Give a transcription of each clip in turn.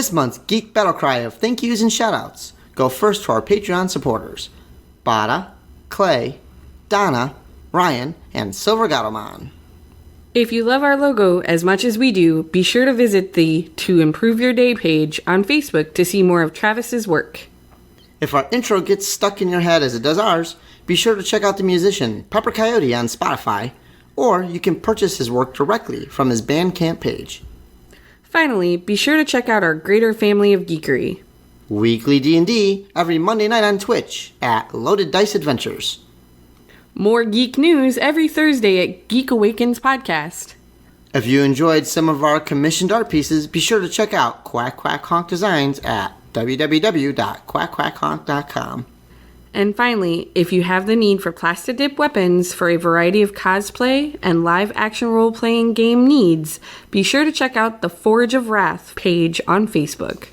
this month's Geek Battle Cry of thank yous and shoutouts go first to our Patreon supporters, Bada, Clay, Donna, Ryan, and Silver Gattleman. If you love our logo as much as we do, be sure to visit the To Improve Your Day page on Facebook to see more of Travis's work. If our intro gets stuck in your head as it does ours, be sure to check out the musician Pepper Coyote on Spotify, or you can purchase his work directly from his Bandcamp page. Finally, be sure to check out our greater family of geekery. Weekly D&D every Monday night on Twitch at Loaded Dice Adventures. More geek news every Thursday at Geek Awakens Podcast. If you enjoyed some of our commissioned art pieces, be sure to check out Quack Quack Honk Designs at www.quackquackhonk.com. And finally, if you have the need for plastic dip weapons for a variety of cosplay and live action role-playing game needs, be sure to check out the Forge of Wrath page on Facebook.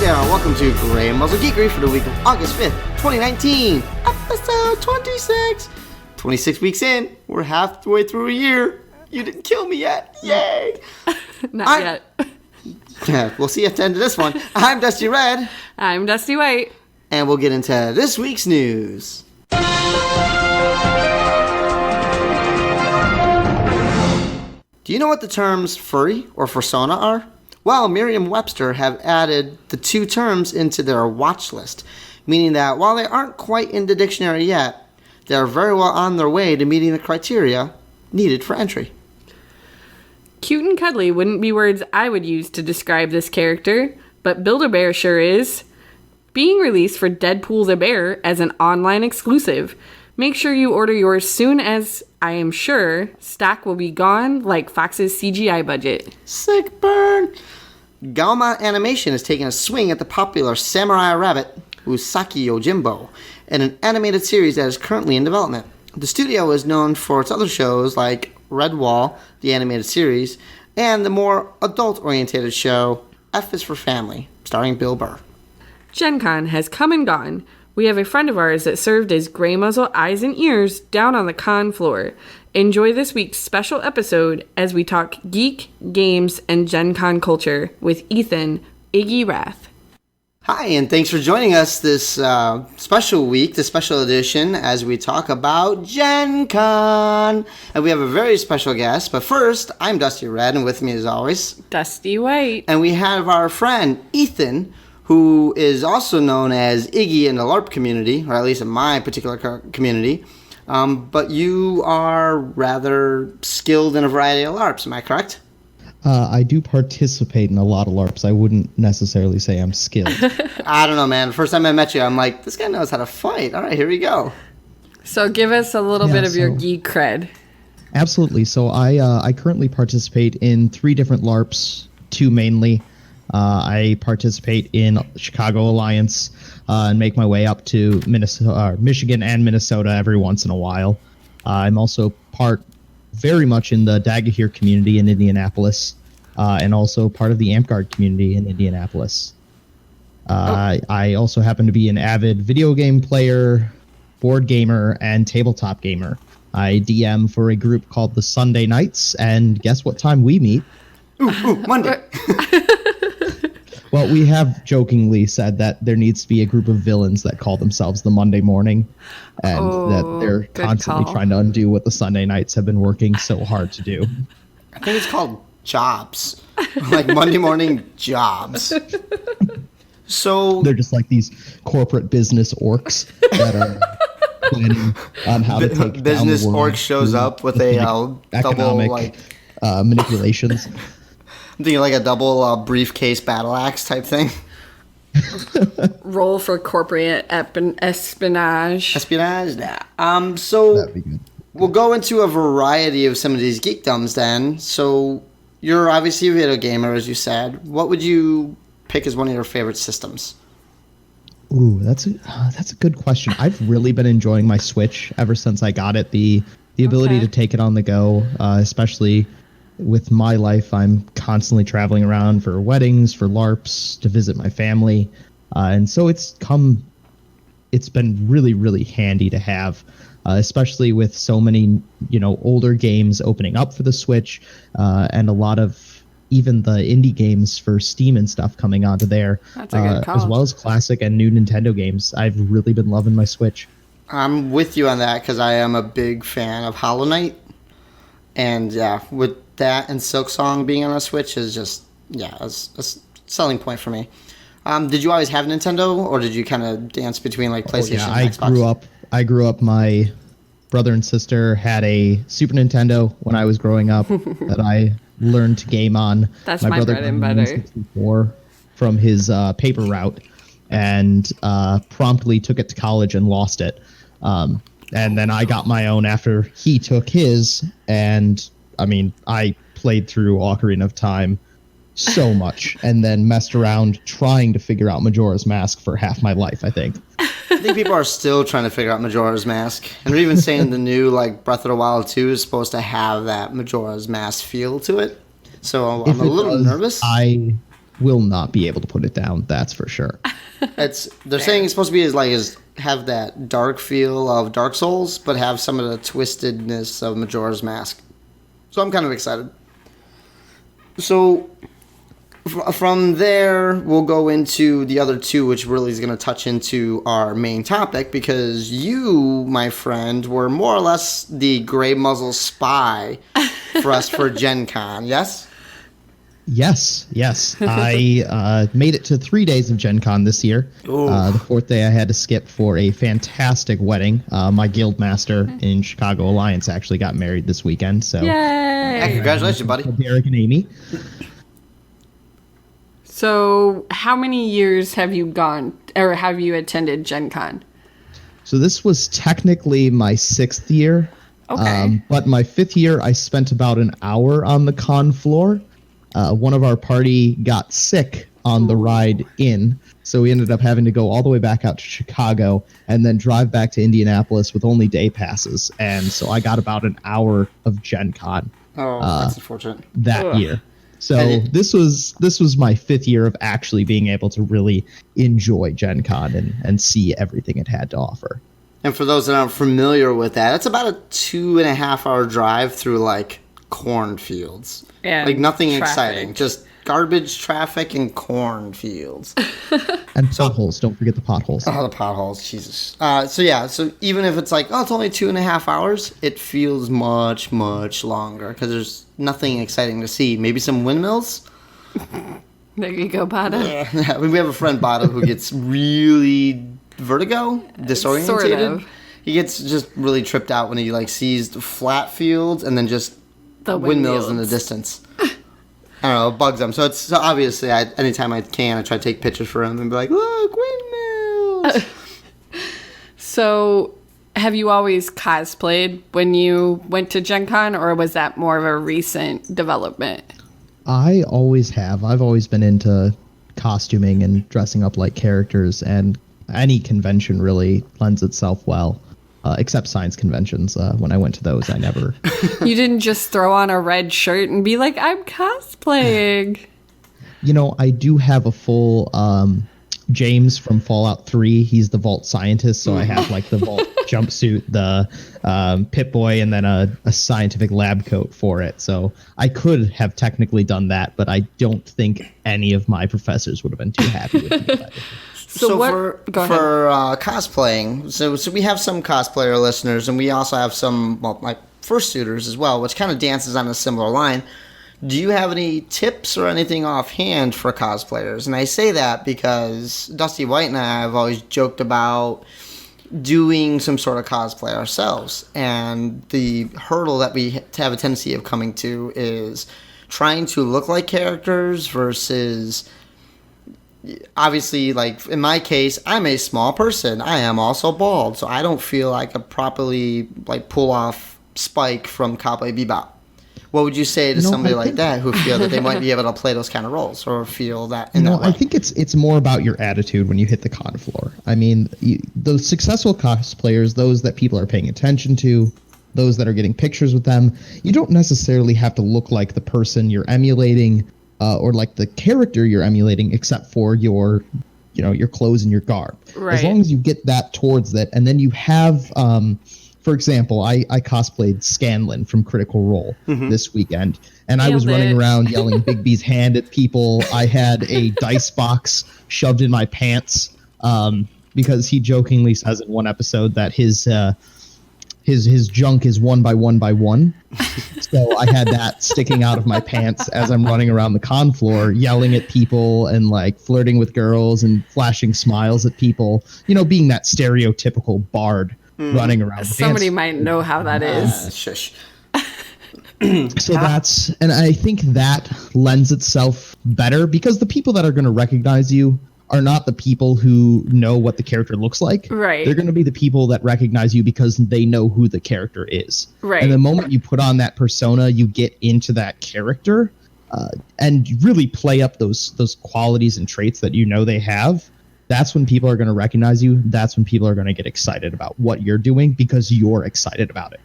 Welcome to Grey Muzzle Geekery for the week of August 5th, 2019, episode 26. 26 weeks in, we're halfway through a year. You didn't kill me yet. Yay! Not yet. Yeah, we'll see you at the end of this one. I'm Dusty Red. I'm Dusty White. And we'll get into this week's news. Do you know what the terms furry or fursona are? Well, Merriam-Webster have added the two terms into their watch list, meaning that while they aren't quite in the dictionary yet, they are very well on their way to meeting the criteria needed for entry. Cute and cuddly wouldn't be words I would use to describe this character, but Build-A-Bear sure is. Being released for Deadpool the Bear as an online exclusive. Make sure you order yours soon as, I am sure, stock will be gone like Fox's CGI budget. Sick burn! Galma Animation is taking a swing at the popular Samurai Rabbit, Usaki Yojimbo, in an animated series that is currently in development. The studio is known for its other shows like Red Wall, the animated series, and the more adult-oriented show F is for Family, starring Bill Burr. Gen Con has come and gone. We have a friend of ours that served as Grey Muzzle eyes and ears down on the con floor. Enjoy this week's special episode as we talk geek, games, and Gen Con culture with Ethan, Iggy Rath. Hi, and thanks for joining us this special week, this special edition, as we talk about Gen Con. And we have a very special guest, but first, I'm Dusty Red, and with me as always, Dusty White. And we have our friend, Ethan, who is also known as Iggy in the LARP community, or at least in my particular community. But you are rather skilled in a variety of LARPs, am I correct? I do participate in a lot of LARPs. I wouldn't necessarily say I'm skilled. I don't know, man. The first time I met you, I'm like, this guy knows how to fight. All right, here we go. So give us a little bit of your geek cred. Absolutely. So I currently participate in 3 different LARPs, 2 mainly. I participate in Chicago Alliance and make my way up to Michigan and Minnesota every once in a while. I'm also very much in the Daggahir community in Indianapolis, and also part of the AmpGuard community in Indianapolis. I also happen to be an avid video game player, board gamer, and tabletop gamer. I DM for a group called the Sunday Nights, and guess what time we meet? Monday. Well, we have jokingly said that there needs to be a group of villains that call themselves the Monday Morning, and that they're constantly trying to undo what the Sunday Nights have been working so hard to do. I think it's called jobs. Like Monday morning jobs. So they're just like these corporate business orcs that are planning on how to take business down the world orc shows up with a economic double manipulations. I'm thinking like a double briefcase battle axe type thing. Roll for corporate espionage. Espionage? Nah. So That'd be good. We'll go into a variety of some of these geekdoms then. So you're obviously a video gamer, as you said. What would you pick as one of your favorite systems? Ooh, that's a good question. I've really been enjoying my Switch ever since I got it. The ability to take it on the go, especially with my life, I'm constantly traveling around for weddings, for LARPs, to visit my family. And so it's been really, really handy to have, especially with so many, older games opening up for the Switch, and a lot of even the indie games for Steam and stuff coming onto there, That's a good call. as well as classic and new Nintendo games. I've really been loving my Switch. I'm with you on that because I am a big fan of Hollow Knight. And yeah, with that and Silksong being on a Switch is just, it's a selling point for me. Did you always have Nintendo, or did you kind of dance between like PlayStation and Xbox? I grew up, my brother and sister had a Super Nintendo when I was growing up that I learned to game on. That's my brother bread and got a butter. 64 from his paper route, and promptly took it to college and lost it. And then I got my own after he took his, and I played through Ocarina of Time so much, and then messed around trying to figure out Majora's Mask for half my life, I think. I think people are still trying to figure out Majora's Mask. And they're even saying the new Breath of the Wild 2 is supposed to have that Majora's Mask feel to it. So I'm a little nervous. I will not be able to put it down, that's for sure. They're saying it's supposed to be have that dark feel of Dark Souls, but have some of the twistedness of Majora's Mask. So I'm kind of excited. So from there, we'll go into the other two, which really is going to touch into our main topic, because you, my friend, were more or less the Grey Muzzle spy for us for Gen Con, yes? Yes. I made it to 3 days of Gen Con this year. The fourth day I had to skip for a fantastic wedding. My guild master in Chicago Alliance actually got married this weekend. So, Hey, congratulations, buddy. Derek and Amy. So how many years have you gone, or have you attended Gen Con? So this was technically my 6th year. Okay. But my 5th year, I spent about an hour on the con floor. One of our party got sick on the ride in, so we ended up having to go all the way back out to Chicago and then drive back to Indianapolis with only day passes. And so I got about an hour of Gen Con That's unfortunate. that year. So this was my 5th year of actually being able to really enjoy Gen Con and see everything it had to offer. And for those that aren't familiar with that, it's about a 2.5-hour drive through cornfields. Yeah, nothing traffic. exciting, just garbage, traffic, and cornfields. And potholes. Don't forget the potholes. Oh, the potholes, Jesus. So even if it's it's only 2.5 hours, it feels much, much longer because there's nothing exciting to see. Maybe some windmills. There you go, Bada. Yeah. We have a friend, Bada, who gets really vertigo, disorientated. Sort of. He gets just really tripped out when he sees the flat fields and then just The windmills in the distance. I don't know, it bugs him. So obviously, anytime I can, I try to take pictures for him and be like, look, windmills. So, have you always cosplayed when you went to Gen Con, or was that more of a recent development? I always have. I've always been into costuming and dressing up like characters, and any convention really lends itself well. Except science conventions. When I went to those, I never... You didn't just throw on a red shirt and be like, I'm cosplaying. I do have a full James from Fallout 3. He's the vault scientist, so I have the vault jumpsuit, the Pip-Boy, and then a scientific lab coat for it. So I could have technically done that, but I don't think any of my professors would have been too happy with me. For cosplaying, so we have some cosplayer listeners, and we also have some fursuiters as well, which kind of dances on a similar line. Do you have any tips or anything offhand for cosplayers? And I say that because Dusty White and I have always joked about doing some sort of cosplay ourselves, and the hurdle that we have a tendency of coming to is trying to look like characters versus... Obviously, in my case, I'm a small person. I am also bald, so I don't feel I could properly pull off Spike from Cowboy Bebop. What would you say to somebody like that who feel that they might be able to play those kind of roles or feel that in that way? I think it's more about your attitude when you hit the con floor. I mean, the successful cosplayers, those that people are paying attention to, those that are getting pictures with them, you don't necessarily have to look like the person you're emulating or like the character you're emulating, except for your clothes and your garb. Right. As long as you get that towards that, and then you have, for example, I cosplayed Scanlan from Critical Role this weekend, and I was running around yelling Big B's hand at people. I had a dice box shoved in my pants because he jokingly says in one episode that his junk is 1 by 1 by 1. So I had that sticking out of my pants as I'm running around the con floor, yelling at people and like flirting with girls and flashing smiles at people. Being that stereotypical bard running around. Somebody might know how that is. Shush. So and I think that lends itself better because the people that are going to recognize you are not the people who know what the character looks like. Right. They're going to be the people that recognize you because they know who the character is. Right. And the moment you put on that persona, you get into that character and really play up those qualities and traits that they have. That's when people are going to recognize you. That's when people are going to get excited about what you're doing because you're excited about it.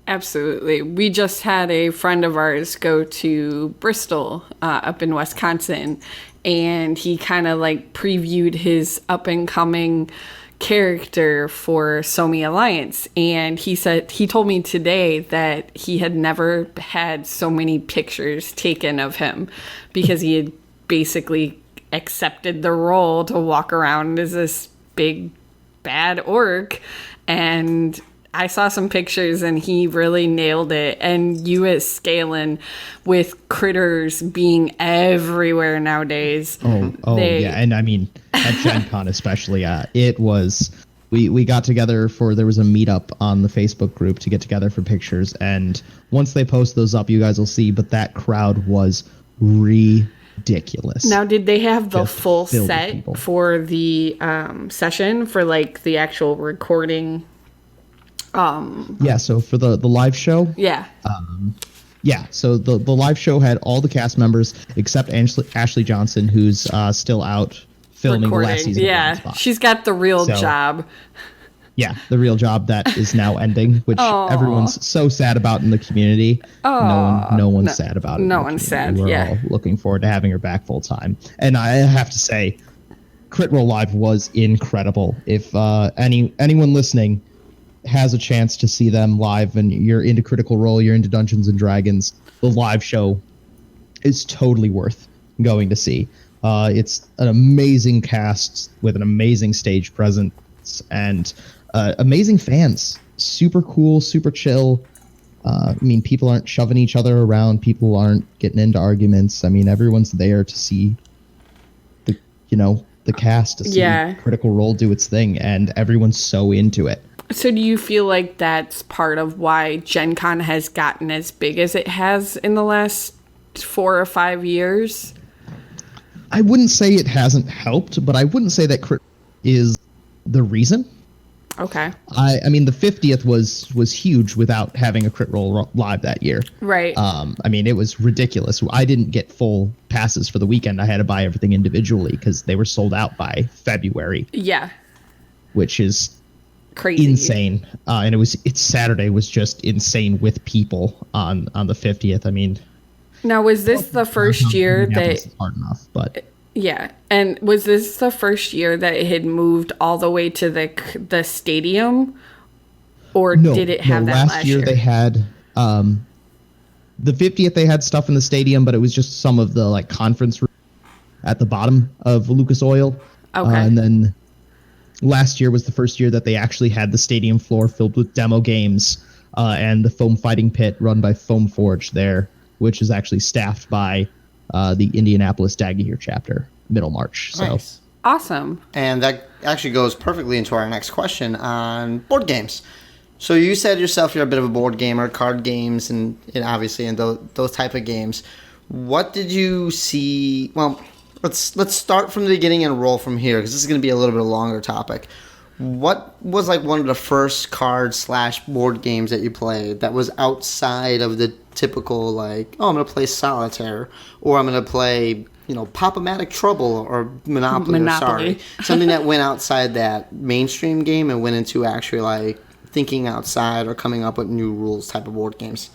Absolutely. We just had a friend of ours go to Bristol up in Wisconsin, and he kind of like previewed his up and coming character for Somi Alliance. And he told me today that he had never had so many pictures taken of him because he had basically accepted the role to walk around as this big bad orc. And I saw some pictures and he really nailed it. And you as Scanlan with critters being everywhere nowadays. Yeah. And I mean, at Gen Con especially, it was, we got together there was a meetup on the Facebook group to get together for pictures. And once they post those up, you guys will see, but that crowd was ridiculous. Now, did they have the full set for the session for like the actual recording? Yeah, so for the live show, so the live show had all the cast members except Ashley Johnson, who's still out filming the last season. Yeah, she's got the real job. Yeah, the real job that is now ending, which everyone's so sad about in the community. No one's sad about it. No one's sad. We're all looking forward to having her back full time. And I have to say, Crit Role Live was incredible. If anyone listening has a chance to see them live and you're into Critical Role, you're into Dungeons and Dragons, the live show is totally worth going to see. It's an amazing cast with an amazing stage presence and amazing fans. Super cool, super chill. I mean, people aren't shoving each other around. People aren't getting into arguments. I mean, everyone's there to see the cast, to see Critical Role do its thing, and everyone's so into it. So do you feel like that's part of why Gen Con has gotten as big as it has in the last 4 or 5 years? I wouldn't say it hasn't helped, but I wouldn't say that Crit is the reason. Okay. I mean, the 50th was huge without having a Crit Role Live that year. Right. I mean, it was ridiculous. I didn't get full passes for the weekend. I had to buy everything individually because they were sold out by February. Yeah. Which is crazy, insane. And it's Saturday was just insane with people on the 50th. I mean, now was this the first year that hard enough, but yeah, and was this the first year that it had moved all the way to the stadium, or did it have that last year? They had the 50th. They had stuff in the stadium, but it was just some of the like conference room at the bottom of Lucas Oil. Okay, and then last year was the first year that they actually had the stadium floor filled with demo games and the foam fighting pit run by Foam Forge there, which is actually staffed by the Indianapolis Dagear chapter, Middlemarch. So nice. Awesome. And that actually goes perfectly into our next question on board games. So you said yourself you're a bit of a board gamer, card games, and obviously in those type of games. What did you see? Well, let's start from the beginning and roll from here, because this is going to be a little bit of a longer topic. What was like one of the first card/board games that you played that was outside of the typical, like, oh, I'm going to play Solitaire, or I'm going to play, Pop-O-Matic Trouble, or Monopoly. Something that went outside that mainstream game and went into actually like thinking outside or coming up with new rules type of board games?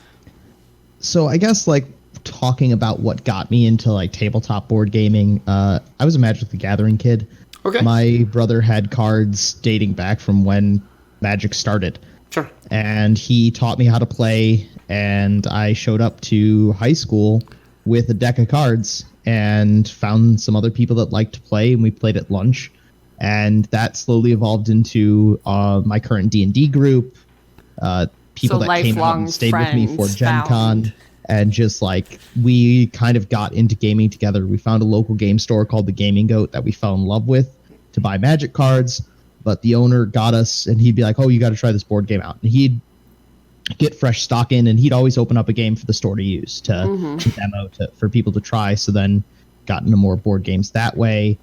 So I guess like talking about what got me into like tabletop board gaming, I was a Magic the Gathering kid. Okay. My brother had cards dating back from when Magic started. Sure. And he taught me how to play, and I showed up to high school with a deck of cards and found some other people that liked to play, and we played at lunch. And that slowly evolved into my current D&D group, people So that came out lifelong and stayed with me for friends Gen Con. found. And just like we kind of got into gaming together. We found a local game store called the Gaming Goat that we fell in love with to buy Magic cards. But the owner got us, and he'd be like, "Oh, you got to try this board game out." And he'd get fresh stock in, and he'd always open up a game for the store to use to demo for people to try. So then got into more board games that way.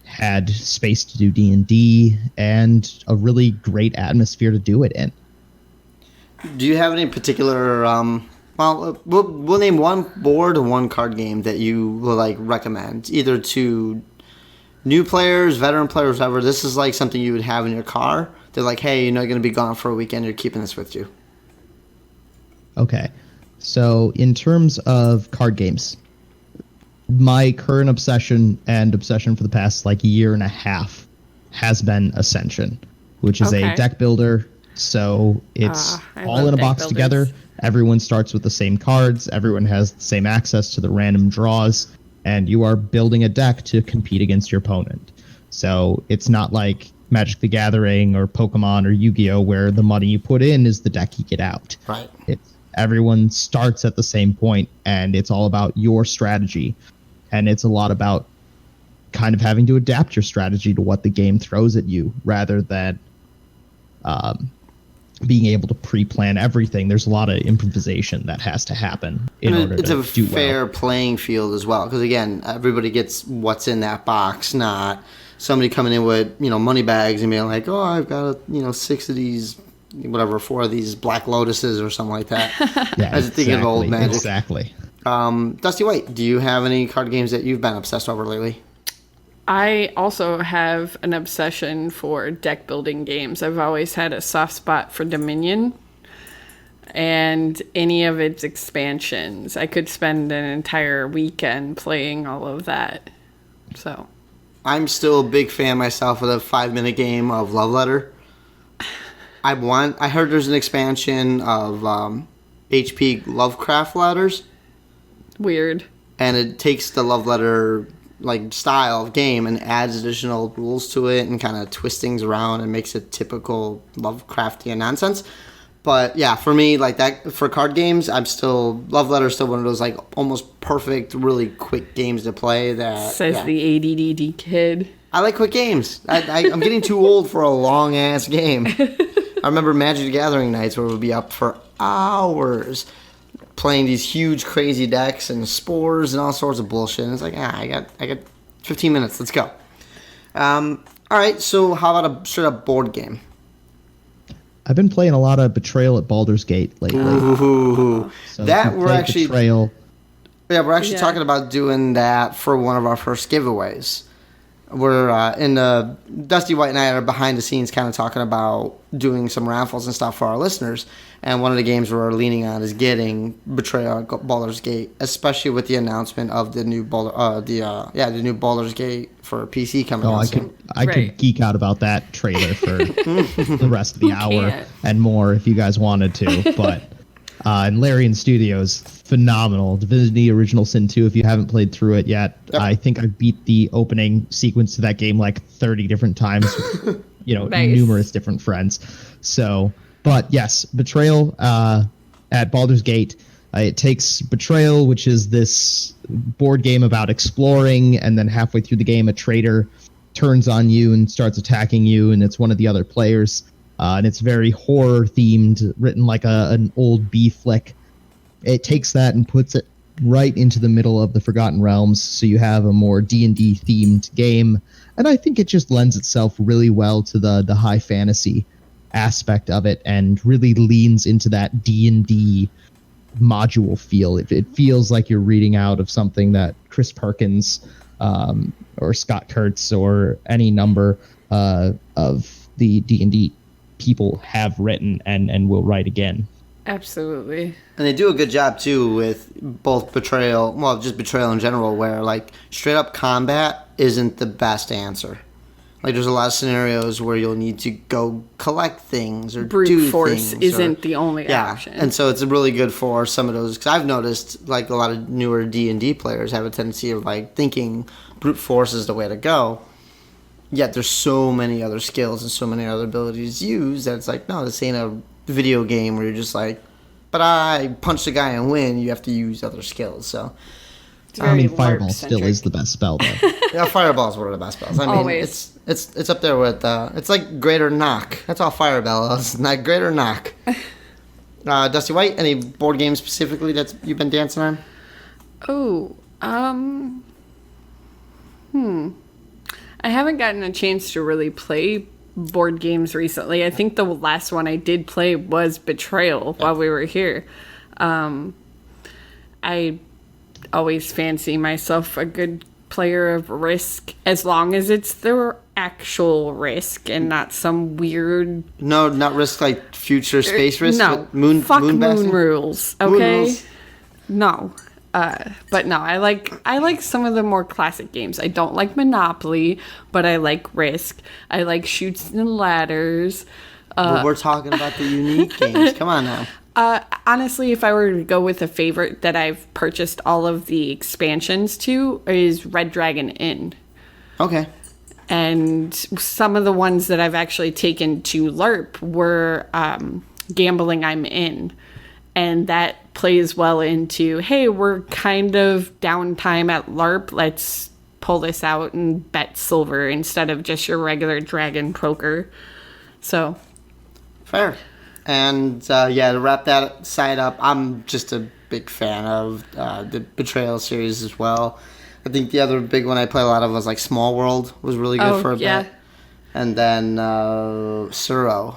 Had space to do D&D and a really great atmosphere to do it in. Do you have any particular? We'll name one board or one card game that you will like recommend, either to new players, veteran players, whatever. This is like something you would have in your car. They're like, hey, you're not going to be gone for a weekend. You're keeping this with you. Okay, so in terms of card games, my current obsession for the past like year and a half has been Ascension, which is Okay. a deck builder. So it's I all love in a deck box builders. together. Everyone starts with the same cards. Everyone has the same access to the random draws, and you are building a deck to compete against your opponent. So it's not like Magic the Gathering or Pokemon or Yu-Gi-Oh, where the money you put in is the deck you get out. Right. Everyone starts at the same point, and it's all about your strategy. And it's a lot about kind of having to adapt your strategy to what the game throws at you, rather than being able to pre-plan everything. There's a lot of improvisation that has to happen in order It's to a do fair well. playing field as well, because again, everybody gets what's in that box, not somebody coming in with money bags and being like, oh, I've got 6 of these, whatever, 4 of these Black Lotuses or something like that. Yeah, I was thinking of old Magic. Exactly. Dusty White, do you have any card games that you've been obsessed over lately? I also have an obsession for deck building games. I've always had a soft spot for Dominion and any of its expansions. I could spend an entire weekend playing all of that. So I'm still a big fan myself of the 5-minute game of Love Letter. I heard there's an expansion of HP Lovecraft Letters, weird. and it takes the Love Letter like style of game and adds additional rules to it and kind of twists things around and makes it typical Lovecraftian nonsense. But yeah, for me, like that, for card games, Love Letter is still one of those like almost perfect, really quick games to play. Says the ADD kid. I like quick games. I'm getting too old for a long ass game. I remember Magic the Gathering nights where we'd be up for hours playing these huge, crazy decks and spores and all sorts of bullshit. And it's like, I got 15 minutes. Let's go. All right. So how about a straight up board game? I've been playing a lot of Betrayal at Baldur's Gate lately. Ooh, So that if you we're play actually Betrayal. we're actually Yeah. talking about doing that for one of our first giveaways. We're in the Dusty White and I are behind the scenes, kind of talking about doing some raffles and stuff for our listeners. And one of the games we're leaning on is getting Betrayal at Baldur's Gate, especially with the announcement of the new the new Baldur's Gate for PC coming Oh, out I soon. could Right. geek out about that trailer for the rest of the hour can't? and more if you guys wanted to. But and Larian Studios, phenomenal. Divinity Original Sin 2, if you haven't played through it yet, Yep. I think I beat the opening sequence to that game like 30 different times with, Nice. numerous different friends. So, but yes, Betrayal at Baldur's Gate. It takes Betrayal, which is this board game about exploring, and then halfway through the game, a traitor turns on you and starts attacking you, and it's one of the other players. And it's very horror themed, written like an old B flick. It takes that and puts it right into the middle of the Forgotten Realms, so you have a more D&D themed game. And I think it just lends itself really well to the high fantasy aspect of it, and really leans into that D&D module feel. It feels like you're reading out of something that Chris Perkins or Scott Kurtz or any number of the D&D people have written and will write again. Absolutely. And they do a good job too with both Betrayal, well, just Betrayal in general, where like straight up combat isn't the best answer. Like there's a lot of scenarios where you'll need to go collect things or Brute do force things. isn't the only option. And so it's really good for some of those, because I've noticed like a lot of newer D&D players have a tendency of like thinking brute force is the way to go. Yet there's so many other skills and so many other abilities to use that it's like, no, this ain't a video game where you're just like, but I punch the guy and win. You have to use other skills. So I mean, Fireball still is the best spell, though. yeah, Fireball is one of the best spells. I mean, Always. it's up there with it's like Greater Knock. That's all Fireball is. Not Greater Knock. Dusty White, any board games specifically that you've been dancing on? Oh, I haven't gotten a chance to really play board games recently. I think the last one I did play was Betrayal while we were here. I always fancy myself a good player of Risk, as long as it's the actual Risk and not some weird... No, not Risk like future space Risk? No, Moon moon rules, okay? Moon rules. No. But no, I like some of the more classic games. I don't like Monopoly, but I like Risk. I like Chutes and Ladders. But we're talking about the unique games. Come on now. Honestly, if I were to go with a favorite that I've purchased all of the expansions to, is Red Dragon Inn. Okay. And some of the ones that I've actually taken to LARP were Gambling I'm In. And that plays well into, hey, we're kind of downtime at LARP. Let's pull this out and bet silver instead of just your regular dragon poker. So. Fair. And, to wrap that side up, I'm just a big fan of the Betrayal series as well. I think the other big one I play a lot of was, like, Small World was really good for a bit. And then Suro,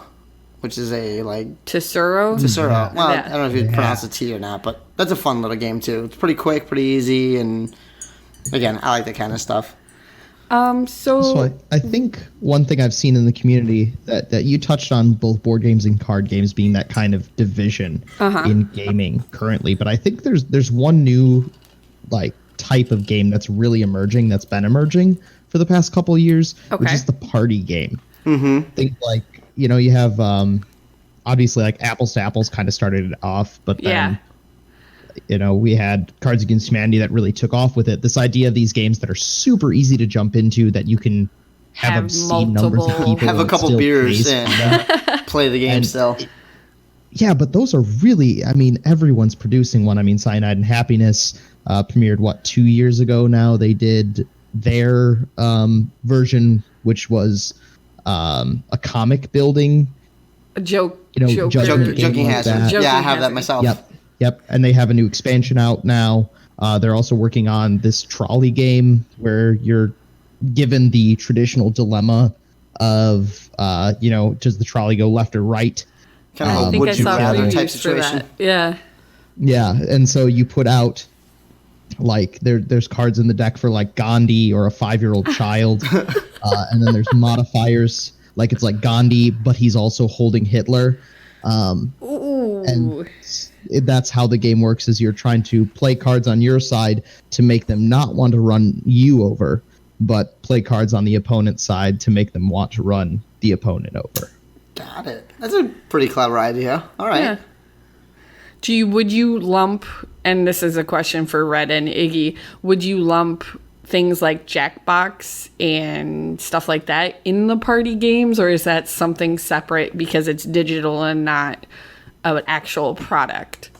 which is a, like... Tesoro? Tesoro. Well, I don't know if you pronounce the T or not, but that's a fun little game, too. It's pretty quick, pretty easy, and, again, I like that kind of stuff. So I think one thing I've seen in the community that you touched on, both board games and card games being that kind of division in gaming currently, but I think there's one new like type of game that's really emerging, that's been emerging for the past couple of years, which is the party game. Think like, you have obviously like Apples to Apples kind of started it off, but then we had Cards Against Humanity that really took off with it. This idea of these games that are super easy to jump into, that you can have obscene numbers of people, have a couple beers and play the game still. Yeah, but those are really, I mean, everyone's producing one. I mean, Cyanide and Happiness premiered, 2 years ago now? They did their version, which was a comic building. A joking hazard. Yeah, I have that myself. Yep, and they have a new expansion out now. They're also working on this trolley game where you're given the traditional dilemma of, does the trolley go left or right? Kind of a would you rather type situation. Yeah. Yeah, and so you put out, like, there's cards in the deck for, like, Gandhi or a 5-year-old child. And then there's modifiers, like it's like Gandhi, but he's also holding Hitler. And that's how the game works, is you're trying to play cards on your side to make them not want to run you over, but play cards on the opponent's side to make them want to run the opponent over. Got it. That's a pretty clever idea. All right. Yeah. Would you lump, and this is a question for Red and Iggy, would you lump things like Jackbox and stuff like that in the party games, or is that something separate because it's digital and not an actual product?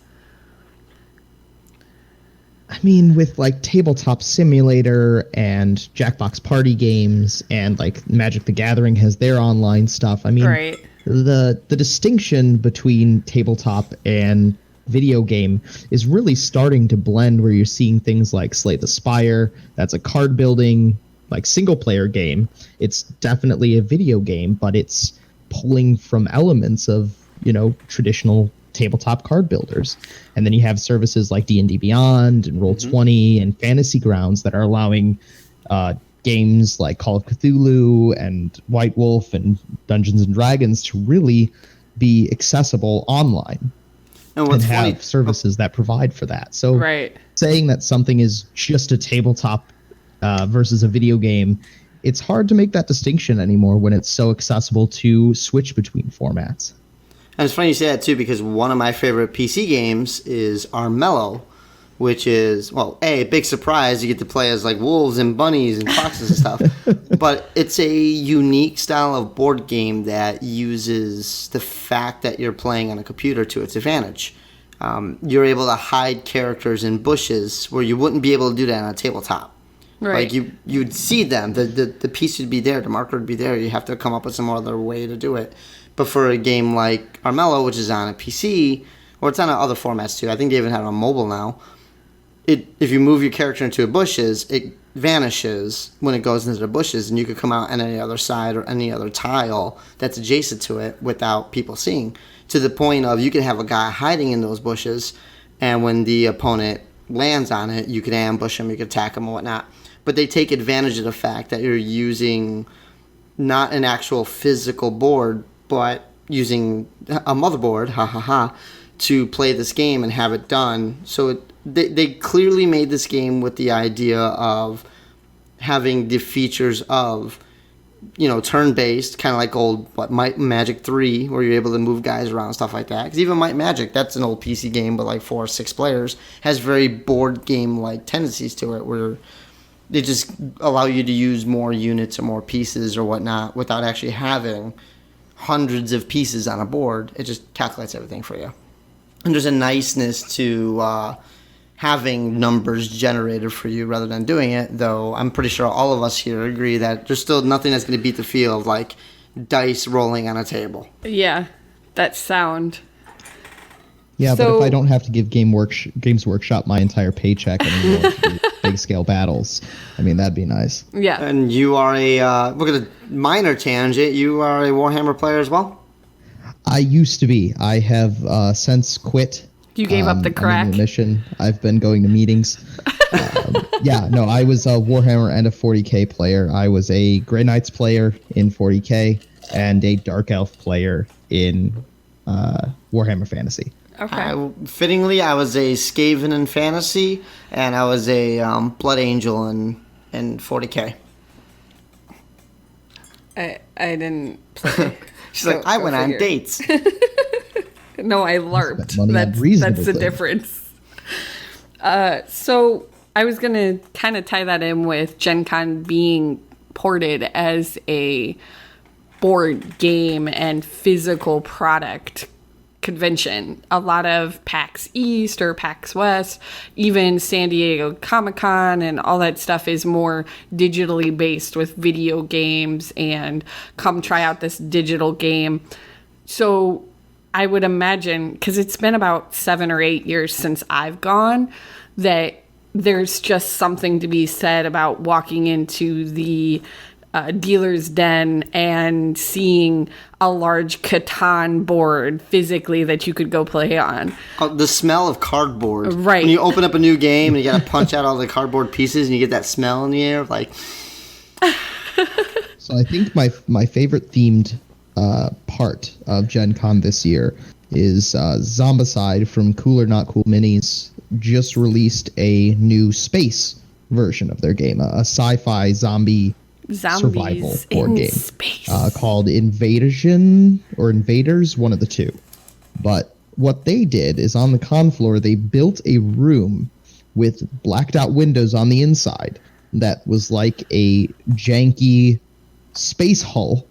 I mean, with like Tabletop Simulator and Jackbox party games, and like Magic the Gathering has their online stuff. I mean, the distinction between tabletop and video game is really starting to blend, where you're seeing things like Slay the Spire. That's a card building, like, single player game. It's definitely a video game, but it's pulling from elements of, traditional tabletop card builders. And then you have services like D&D Beyond and Roll20 and Fantasy Grounds that are allowing games like Call of Cthulhu and White Wolf and Dungeons and Dragons to really be accessible online and have services that provide for that. So right. saying that something is just a tabletop versus a video game, it's hard to make that distinction anymore when it's so accessible to switch between formats. And it's funny you say that too, because one of my favorite PC games is Armello, which is, well, a big surprise. You get to play as like wolves and bunnies and foxes and stuff. But it's a unique style of board game that uses the fact that you're playing on a computer to its advantage. You're able to hide characters in bushes where you wouldn't be able to do that on a tabletop. Right. Like you'd see them, the piece would be there, the marker would be there. You have to come up with some other way to do it. But for a game like Armello, which is on a PC, or it's on other formats too, I think they even have it on mobile now. If you move your character into bushes, it vanishes when it goes into the bushes, and you could come out on any other side or any other tile that's adjacent to it without people seeing. To the point of you could have a guy hiding in those bushes, and when the opponent lands on it, you could ambush him, you could attack him and whatnot. But they take advantage of the fact that you're using not an actual physical board, but using a motherboard, to play this game and have it done. So they clearly made this game with the idea of having the features of, turn-based, kind of like old Might Magic 3, where you're able to move guys around and stuff like that. Because even Might Magic, that's an old PC game, but like 4 or 6 players, has very board game-like tendencies to it, where they just allow you to use more units or more pieces or whatnot without actually having hundreds of pieces on a board. It just calculates everything for you. And there's a niceness to having numbers generated for you rather than doing it, though I'm pretty sure all of us here agree that there's still nothing that's going to beat the feel of like dice rolling on a table. Yeah, that sound. Yeah, but if I don't have to give Games Workshop my entire paycheck anymore to do big scale battles, I mean, that'd be nice. Yeah. And you are we're going to minor tangent, you are a Warhammer player as well? I used to be. I have since quit. You gave up the crack? I'm in mission. I've been going to meetings. I was a Warhammer and a 40k player. I was a Grey Knights player in 40k and a Dark Elf player in Warhammer Fantasy. Okay. Fittingly, I was a Skaven in Fantasy, and I was a Blood Angel in 40k. I didn't play. She's like, I went on dates. No, I LARPed. That's the thing. difference. So I was going to kind of tie that in with Gen Con being ported as a board game and physical product convention. A lot of PAX East or PAX West, even San Diego Comic-Con and all that stuff is more digitally based with video games and come try out this digital game. So I would imagine, because it's been about 7 or 8 years since I've gone, that there's just something to be said about walking into the dealer's den and seeing a large Catan board physically that you could go play on. The smell of cardboard. Right. When you open up a new game and you got to punch out all the cardboard pieces and you get that smell in the air, like... So I think my favorite themed part of Gen Con this year is Zombicide from Cool or Not Cool Minis just released a new space version of their game, a sci-fi zombie survival board game called Invasion or Invaders, one of the two. But what they did is on the con floor, they built a room with blacked out windows on the inside that was like a janky space hull.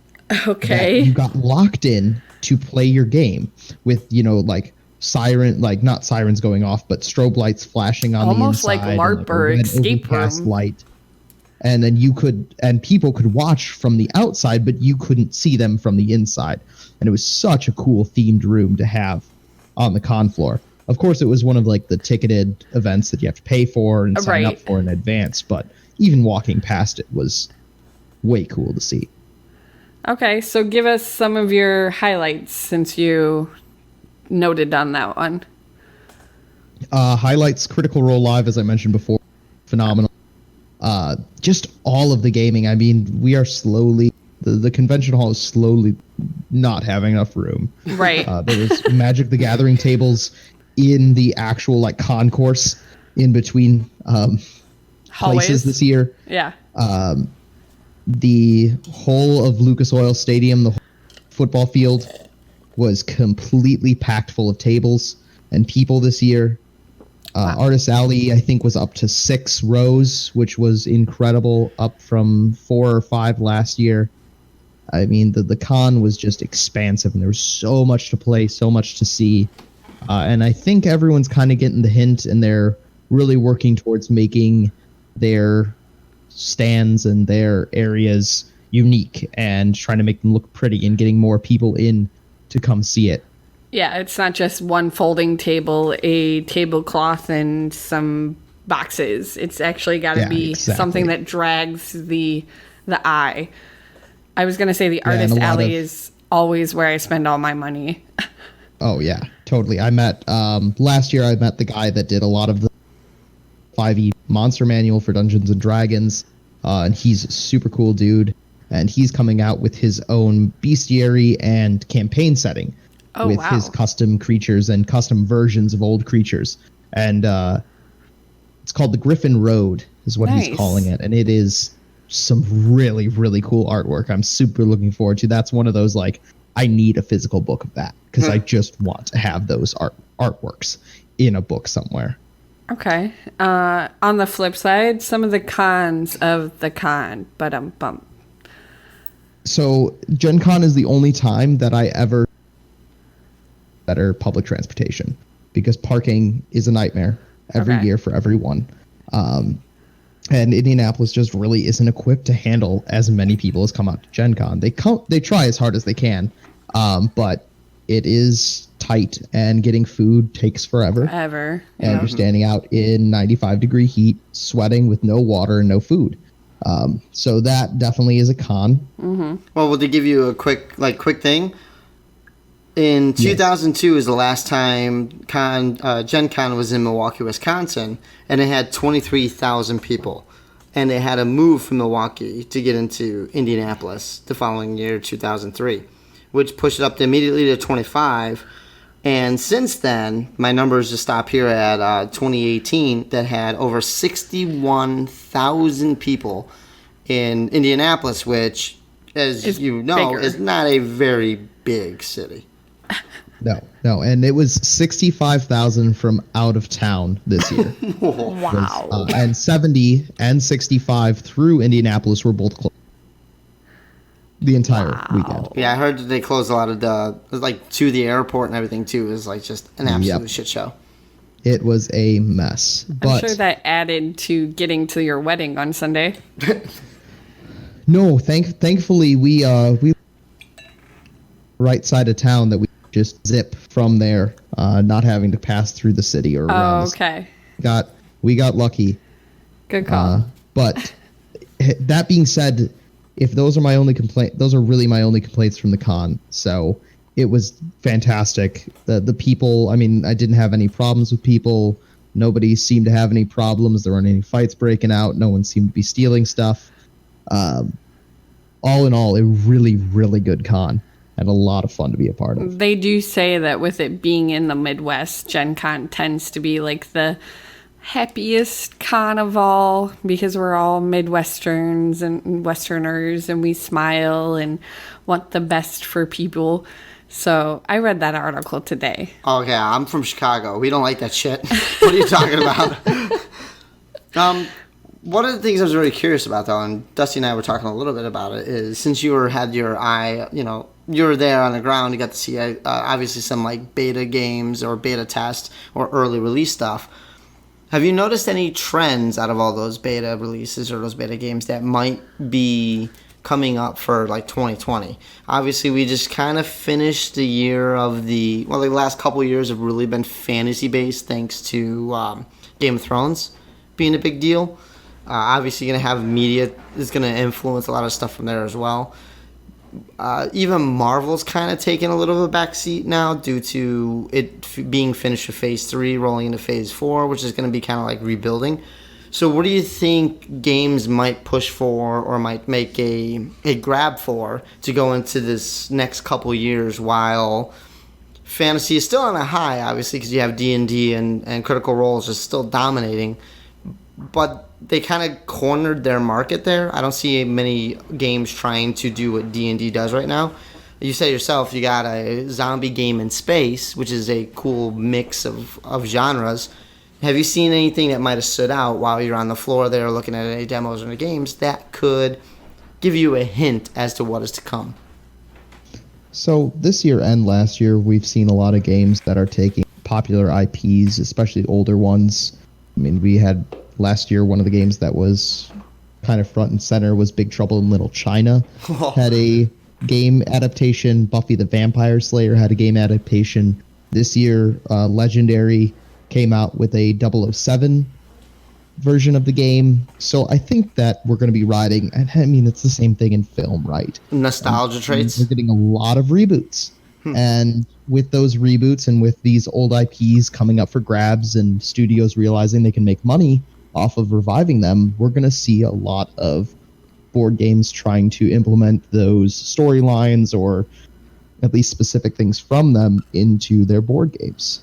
Okay. That you got locked in to play your game with, like not sirens going off, but strobe lights flashing on almost the inside. Almost like LARP or escape room. Light. And then people could watch from the outside, but you couldn't see them from the inside. And it was such a cool themed room to have on the con floor. Of course, it was one of like the ticketed events that you have to pay for and sign up for in advance. But even walking past it was way cool to see. Okay, so give us some of your highlights since you noted on that one. Highlights, Critical Role Live, as I mentioned before, phenomenal. just all of the gaming. I mean, we are slowly, the convention hall is slowly not having enough room. Right. There was Magic the Gathering tables in the actual like concourse in between places this year. Yeah. The whole of Lucas Oil Stadium, the whole football field, was completely packed full of tables and people this year. Artist Alley, I think, was up to 6 rows, which was incredible, up from 4 or 5 last year. I mean, the con was just expansive, and there was so much to play, so much to see. And I think everyone's kind of getting the hint, and they're really working towards making their stands and their areas unique and trying to make them look pretty and getting more people in to come see it. Yeah, it's not just one folding table, a tablecloth, and some boxes. It's actually got to be something that drags the eye. I was going to say the Artist Alley is always where I spend all my money. Oh, yeah, totally. I met, last year I met the guy that did a lot of the 5e monster manual for Dungeons and Dragons, and he's a super cool dude, and he's coming out with his own bestiary and campaign setting with his custom creatures and custom versions of old creatures. And it's called the Griffin Road is what he's calling it, and it is some really, really cool artwork. I'm super looking forward to. That's one of those, like, I need a physical book of that because I just want to have those artworks in a book somewhere. Okay. On the flip side, some of the cons of the con, bump. So Gen Con is the only time that I ever better public transportation because parking is a nightmare every year for everyone. And Indianapolis just really isn't equipped to handle as many people as come out to Gen Con. They try as hard as they can, but it is tight, and getting food takes forever. And you're standing out in 95-degree heat, sweating with no water and no food. So that definitely is a con. Mm-hmm. Well, to give you a quick thing, in 2002 is the last time Gen Con was in Milwaukee, Wisconsin, and it had 23,000 people. And they had to move from Milwaukee to get into Indianapolis the following year, 2003, which pushed it up immediately to 25. And since then, my numbers just stop here at 2018 that had over 61,000 people in Indianapolis, which, as you know, is not a very big city. No, and it was 65,000 from out of town this year. Wow. And 70 and 65 through Indianapolis were both closed the entire weekend. Yeah, I heard that they closed a lot of to the airport and everything too. It was like just an absolute shit show. It was a mess. I'm sure that added to getting to your wedding on Sunday. No, thankfully we right side of town that we just zip from there, not having to pass through the city or around. Oh, okay. We got lucky. Good call. But that being said, if those are my only those are really my only complaints from the con. So it was fantastic. The people, I mean, I didn't have any problems with people. Nobody seemed to have any problems. There weren't any fights breaking out. No one seemed to be stealing stuff. All in all, a really, really good con. And a lot of fun to be a part of. They do say that with it being in the Midwest, Gen Con tends to be like the happiest con of all because we're all Midwesterns and Westerners and we smile and want the best for people. So I read that article today. Oh, yeah, I'm from Chicago. We don't like that shit. What are you talking about? One of the things I was really curious about, though, and Dusty and I were talking a little bit about it, is since you had your eye, you were there on the ground, you got to see obviously some like beta games or beta test or early release stuff. Have you noticed any trends out of all those beta releases or those beta games that might be coming up for like 2020? Obviously, we just kind of finished the year of the last couple of years have really been fantasy based thanks to Game of Thrones being a big deal. Obviously, going to have media is going to influence a lot of stuff from there as well. Even Marvel's kind of taking a little of a backseat now due to it being finished with Phase 3, rolling into Phase 4, which is going to be kind of like rebuilding. So what do you think games might push for or might make a grab for to go into this next couple years while fantasy is still on a high, obviously, because you have D&D and Critical Role is just still dominating, but they kind of cornered their market there. I don't see many games trying to do what D&D does right now. You say yourself, you got a zombie game in space, which is a cool mix of genres. Have you seen anything that might have stood out while you're on the floor there looking at any demos or any games that could give you a hint as to what is to come? So this year and last year, we've seen a lot of games that are taking popular IPs, especially older ones. I mean, we had last year one of the games that was kind of front and center was Big Trouble in Little China. Had a game adaptation. Buffy the Vampire Slayer had a game adaptation. This year, Legendary came out with a 007 version of the game. So I think that we're going to be riding, and I mean, it's the same thing in film, right? Nostalgia traits. We're getting a lot of reboots. And with those reboots and with these old IPs coming up for grabs and studios realizing they can make money off of reviving them, we're going to see a lot of board games trying to implement those storylines or at least specific things from them into their board games.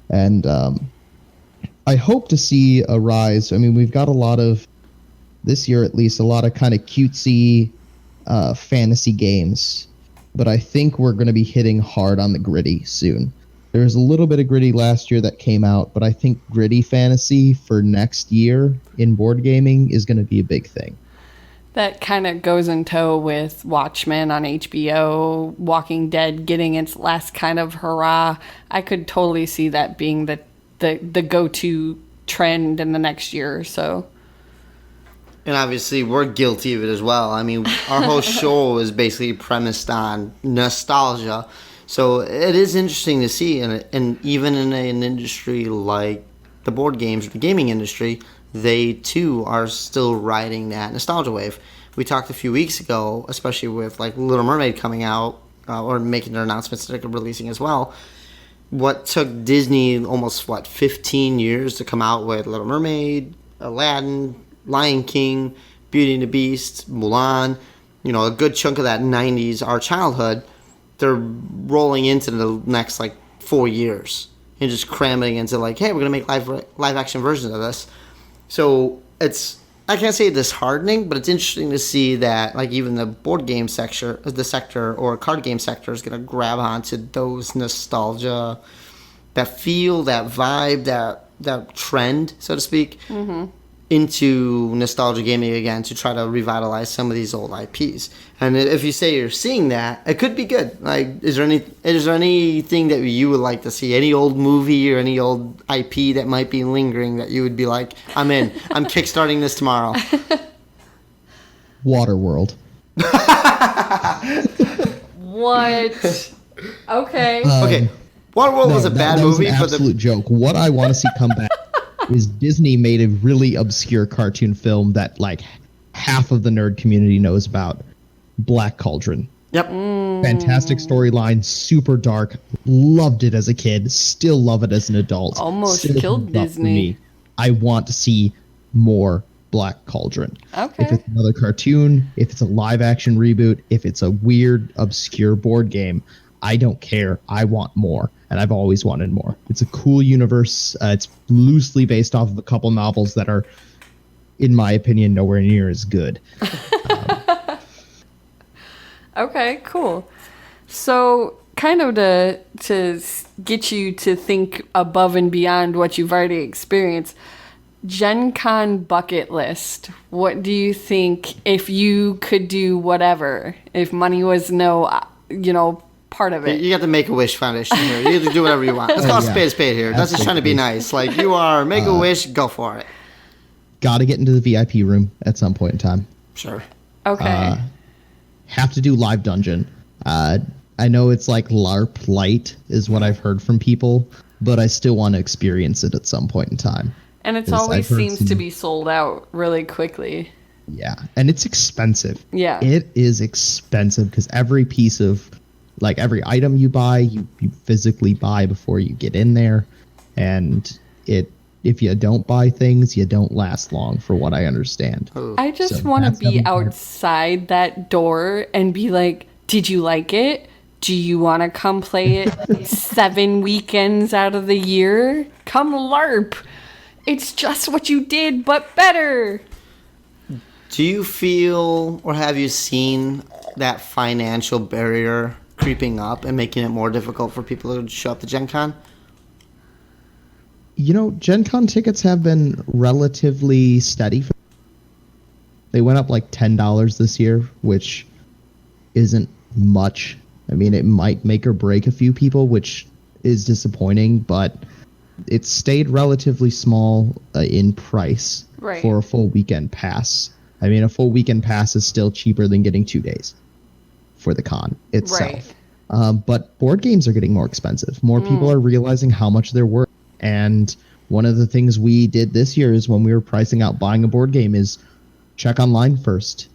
And I hope to see a rise. I mean, we've got a lot of, this year at least, a lot of kind of cutesy fantasy games. But I think we're going to be hitting hard on the gritty soon. There's a little bit of gritty last year that came out, but I think gritty fantasy for next year in board gaming is going to be a big thing. That kind of goes in tow with Watchmen on HBO, Walking Dead getting its last kind of hurrah. I could totally see that being the go-to trend in the next year or so. And obviously, we're guilty of it as well. I mean, our whole show is basically premised on nostalgia. So it is interesting to see, and even in an industry like the board games, the gaming industry, they too are still riding that nostalgia wave. We talked a few weeks ago, especially with like Little Mermaid coming out or making their announcements that they're releasing as well. What took Disney almost 15 years to come out with Little Mermaid, Aladdin, Lion King, Beauty and the Beast, Mulan, a good chunk of that 90s, our childhood, they're rolling into the next 4 years and just cramming into hey, we're going to make live action versions of this. So I can't say disheartening, but it's interesting to see that even the board game sector or card game sector is going to grab onto those nostalgia, that feel, that vibe, that trend, so to speak, into nostalgia gaming again to try to revitalize some of these old IPs. And if you say you're seeing that, it could be good. Is there anything that you would like to see? Any old movie or any old IP that might be lingering that you would be like, I'm in. I'm kickstarting this tomorrow. Waterworld. What? Okay. Okay. Waterworld was a bad movie. That was an absolute joke. What I want to see come back is Disney made a really obscure cartoon film that half of the nerd community knows about. Black Cauldron. Yep. Fantastic storyline, super dark. Loved it as a kid. Still love it as an adult. Almost Still killed up for Disney. me. I want to see more Black Cauldron. Okay. If it's another cartoon, if it's a live action reboot, if it's a weird, obscure board game, I don't care. I want more. And I've always wanted more. It's a cool universe. It's loosely based off of a couple novels that are, in my opinion, nowhere near as good. Okay, cool. So, kind of to get you to think above and beyond what you've already experienced, Gen Con bucket list. What do you think if you could do whatever, if money was no, part of it? You got the Make-A-Wish Foundation here. You get to do whatever you want. Let's call a spade here. That's just trying to be nice. You are Make-A-Wish, go for it. Got to get into the VIP room at some point in time. Sure. Okay. Have to do live dungeon. I know it's LARP light is what I've heard from people, but I still want to experience it at some point in time. And it always seems to be sold out really quickly. Yeah, and it's expensive. Yeah. It is expensive because every piece of, every item you buy, you physically buy before you get in there. And if you don't buy things, you don't last long, for what I understand. I just So want to that's be definitely part- outside that door and be like, did you like it? Do you want to come play it 7 weekends out of the year? Come LARP. It's just what you did, but better. Do you feel or have you seen that financial barrier creeping up and making it more difficult for people to show up to Gen Con? Gen Con tickets have been relatively steady. They went up like $10 this year, which isn't much. I mean, it might make or break a few people, which is disappointing, but it stayed relatively small in price for a full weekend pass. I mean, a full weekend pass is still cheaper than getting 2 days for the con itself. But board games are getting more expensive. More people are realizing how much they're worth. And one of the things we did this year is when we were pricing out buying a board game is check online first.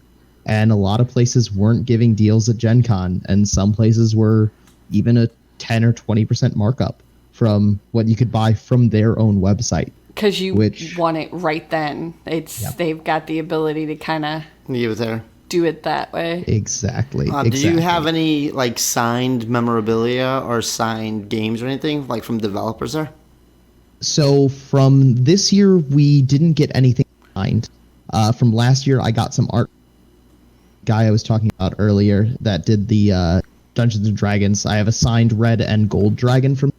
And a lot of places weren't giving deals at Gen Con, and some places were even a 10 or 20% markup from what you could buy from their own website. Because you want it right then. They've got the ability to kind of do it that way. Exactly. Do you have any like signed memorabilia or signed games or anything like from developers there? So from this year, we didn't get anything signed. From last year, I got some art. Guy I was talking about earlier that did the Dungeons and Dragons. I have a signed red and gold dragon from.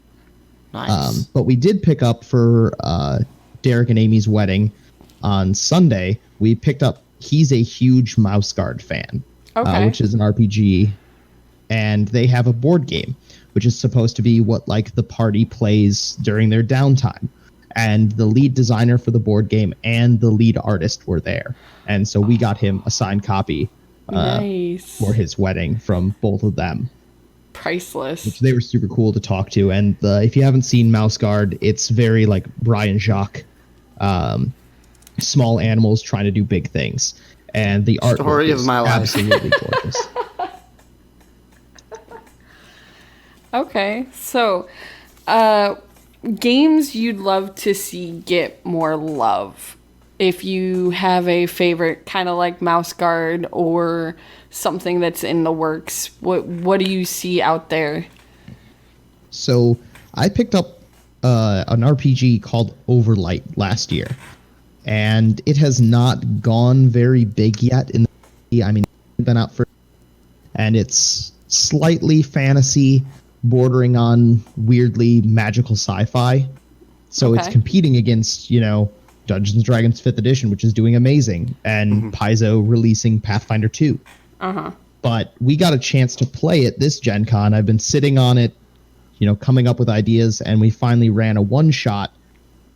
Nice. But we did pick up for Derek and Amy's wedding on Sunday. We picked up. He's a huge Mouse Guard fan, which is an RPG, and they have a board game, which is supposed to be what like the party plays during their downtime. And the lead designer for the board game and the lead artist were there, and so we got him a signed copy for his wedding from both of them. Priceless. Which they were super cool to talk to. And if you haven't seen Mouse Guard, it's very like Brian Jacques, small animals trying to do big things. And the art is my life. Absolutely gorgeous. Okay, so games you'd love to see get more love. If you have a favorite, kind of like Mouse Guard or something that's in the works, what do you see out there? So I picked up an RPG called Overlight last year, and it has not gone very big yet. I mean, it's been out for, and it's slightly fantasy, bordering on weirdly magical sci-fi. So it's competing against, Dungeons and Dragons 5th edition, which is doing amazing, and Paizo releasing Pathfinder 2. But we got a chance to play it this Gen Con. I've been sitting on it, coming up with ideas, and we finally ran a one-shot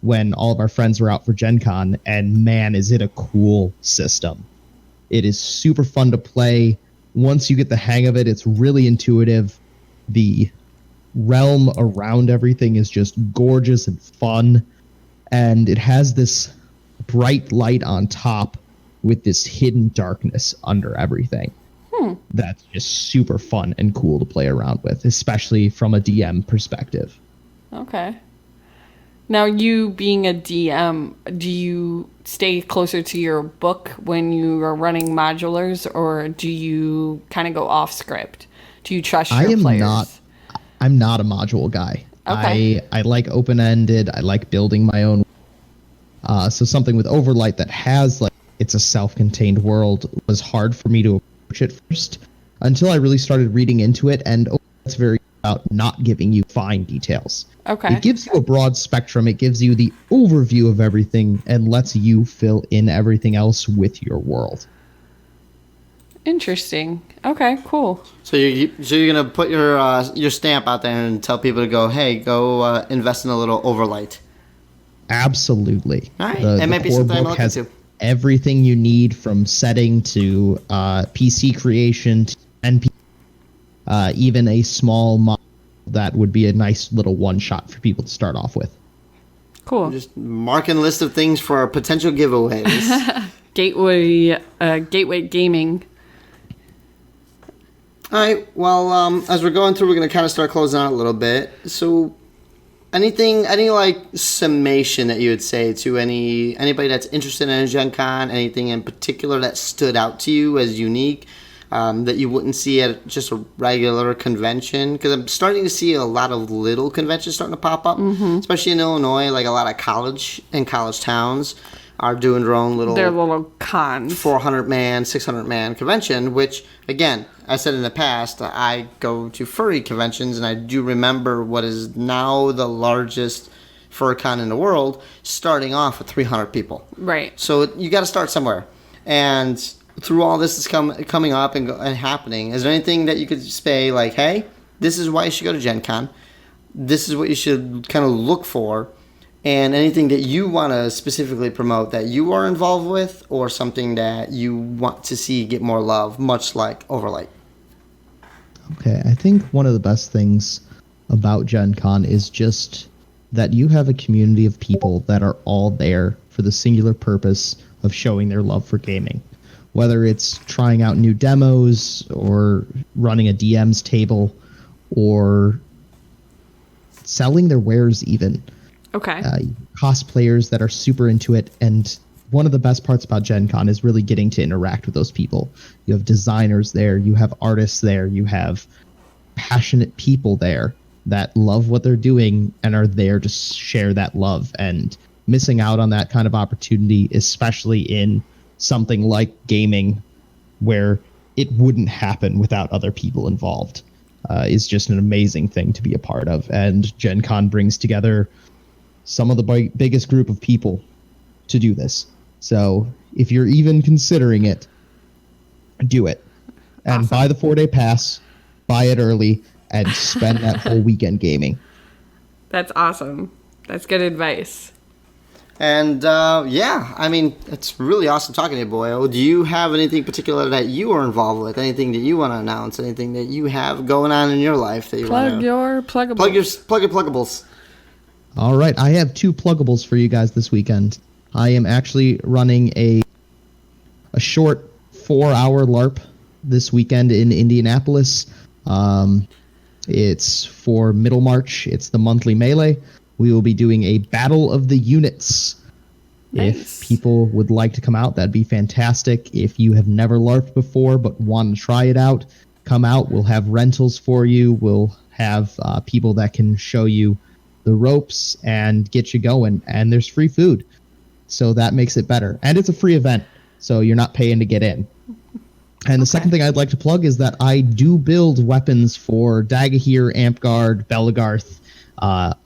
when all of our friends were out for Gen Con, and man, is it a cool system. It is super fun to play. Once you get the hang of it, it's really intuitive. The realm around everything is just gorgeous and fun. And it has this bright light on top with this hidden darkness under everything. That's just super fun and cool to play around with, especially from a DM perspective. Okay. Now, you being a DM, do you stay closer to your book when you are running modulars, or do you kind of go off script? Do you trust your players? I'm not a module guy. Okay. I like open-ended. I like building my own. So something with Overlight that has it's a self-contained world was hard for me to approach at first until I really started reading into it, and it's very about not giving you fine details. Okay. It gives you a broad spectrum. It gives you the overview of everything and lets you fill in everything else with your world. Interesting. Okay, cool. So you're gonna put your stamp out there and tell people to go, hey, go invest in a little Overlight. Absolutely. All right. It might be something I'm looking to. Everything you need from setting to PC creation to NP, even a small model that would be a nice little one-shot for people to start off with. Cool. Just marking a list of things for our potential giveaways. Gateway gaming. All right. Well, as we're going through, we're going to kind of start closing out a little bit. So, any like summation that you would say to anybody that's interested in a Gen Con? Anything in particular that stood out to you as unique that you wouldn't see at just a regular convention? Because I'm starting to see a lot of little conventions starting to pop up, especially in Illinois. Like a lot of college towns are doing their own little cons. 400-man, 600-man convention, which, again, I said in the past, I go to furry conventions, and I do remember what is now the largest fur con in the world, starting off with 300 people. Right. So you got to start somewhere. And through all this is coming up and happening, is there anything that you could say, like, hey, this is why you should go to Gen Con, this is what you should kind of look for, and anything that you want to specifically promote that you are involved with, or something that you want to see get more love, much like Overlight? Okay, I think one of the best things about Gen Con is just that you have a community of people that are all there for the singular purpose of showing their love for gaming. Whether it's trying out new demos, or running a DM's table, or selling their wares even. Okay. Cosplayers that are super into it, and one of the best parts about Gen Con is really getting to interact with those people. You have designers there, you have artists there, you have passionate people there that love what they're doing and are there to share that love, and missing out on that kind of opportunity, especially in something like gaming where it wouldn't happen without other people involved, is just an amazing thing to be a part of. And Gen Con brings together some of the biggest group of people to do this. So if you're even considering it, do it. And Awesome. Buy the 4-day pass, buy it early, and spend that whole weekend gaming. That's awesome. That's good advice. And yeah, I mean, it's really awesome talking to you, Boyo. Do you have anything particular that you are involved with? Anything that you want to announce? Anything that you have going on in your life that you want Plug to your pluggables. plug your pluggables? All right, I have 2 pluggables for you guys this weekend. I am actually running a short 4-hour LARP this weekend in Indianapolis. It's for Middlemarch. It's the monthly melee. We will be doing a Battle of the Units. Nice. If people would like to come out, that'd be fantastic. If you have never LARPed before but want to try it out, come out. We'll have rentals for you. We'll have people that can show you the ropes and get you going. And there's free food, so that makes it better. And it's a free event, so you're not paying to get in. And the second thing I'd like to plug is that I do build weapons for Dagahir, Ampguard, Belagarth,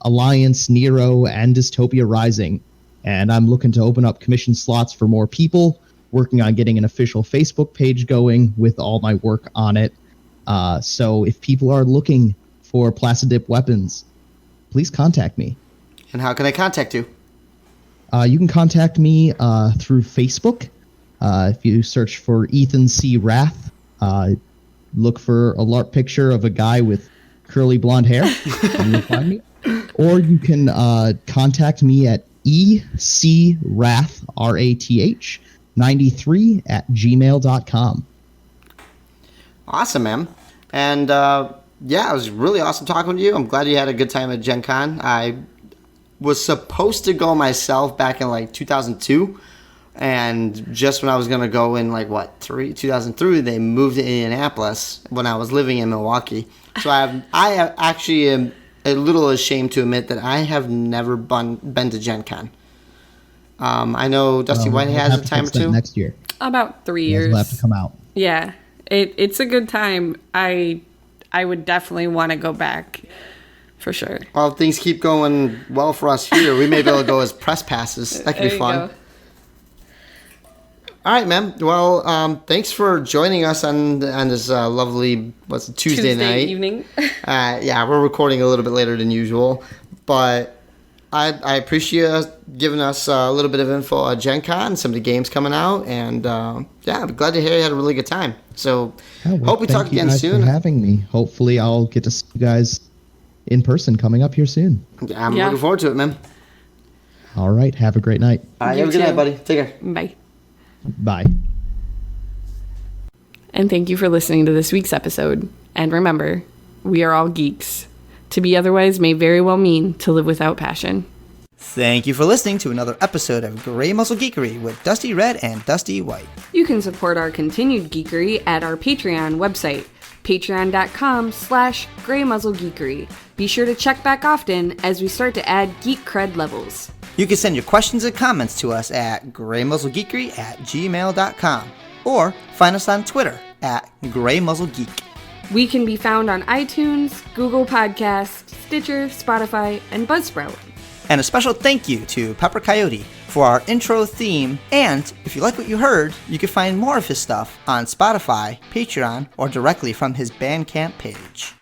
Alliance, Nero, and Dystopia Rising. And I'm looking to open up commission slots for more people, working on getting an official Facebook page going with all my work on it. So if people are looking for Placidip weapons, please contact me. And how can I contact you? You can contact me through Facebook. If you search for Ethan C. Rath, look for a LARP picture of a guy with curly blonde hair, and you'll find me. Or you can contact me at ecrath, R-A-T-H, 93 @gmail.com. Awesome, man. And yeah, it was really awesome talking to you. I'm glad you had a good time at Gen Con. I was supposed to go myself back in like 2002. And just when I was going to go in, like, 2003, they moved to Indianapolis when I was living in Milwaukee. So I actually am a little ashamed to admit that I have never been to Gen Con. I know Dusty White has a time or two. Next year. About 3 You guys years. will have to come out. Yeah, it's a good time. I would definitely want to go back, for sure. Well, if things keep going well for us here, we may be able to go as press passes. That could There be you fun. go. All right, man. Well, thanks for joining us on this lovely Tuesday night evening. Yeah, we're recording a little bit later than usual, but I appreciate you giving us a little bit of info on Gen Con, some of the games coming out, and yeah, I'm glad to hear you had a really good time. So, hope we talk Thank you again guys soon. for having me. Hopefully, I'll get to see you guys in person coming up here soon. I'm Yeah. looking forward to it, man. All right, have a great night. All right, You have a good too. night, buddy. Take care. Bye. Bye. And thank you for listening to this week's episode. And remember, we are all geeks. To be otherwise may very well mean to live without passion. Thank you for listening to another episode of Grey Muzzle Geekery with Dusty Red and Dusty White. You can support our continued geekery at our Patreon website, patreon.com/Grey Muzzle Geekery. Be sure to check back often as we start to add geek cred levels. You can send your questions and comments to us at greymuzzlegeekery@gmail.com or find us on Twitter at Grey Muzzle Geek. We can be found on iTunes, Google Podcasts, Stitcher, Spotify, and Buzzsprout. And a special thank you to Pepper Coyote for our intro theme. And if you like what you heard, you can find more of his stuff on Spotify, Patreon, or directly from his Bandcamp page.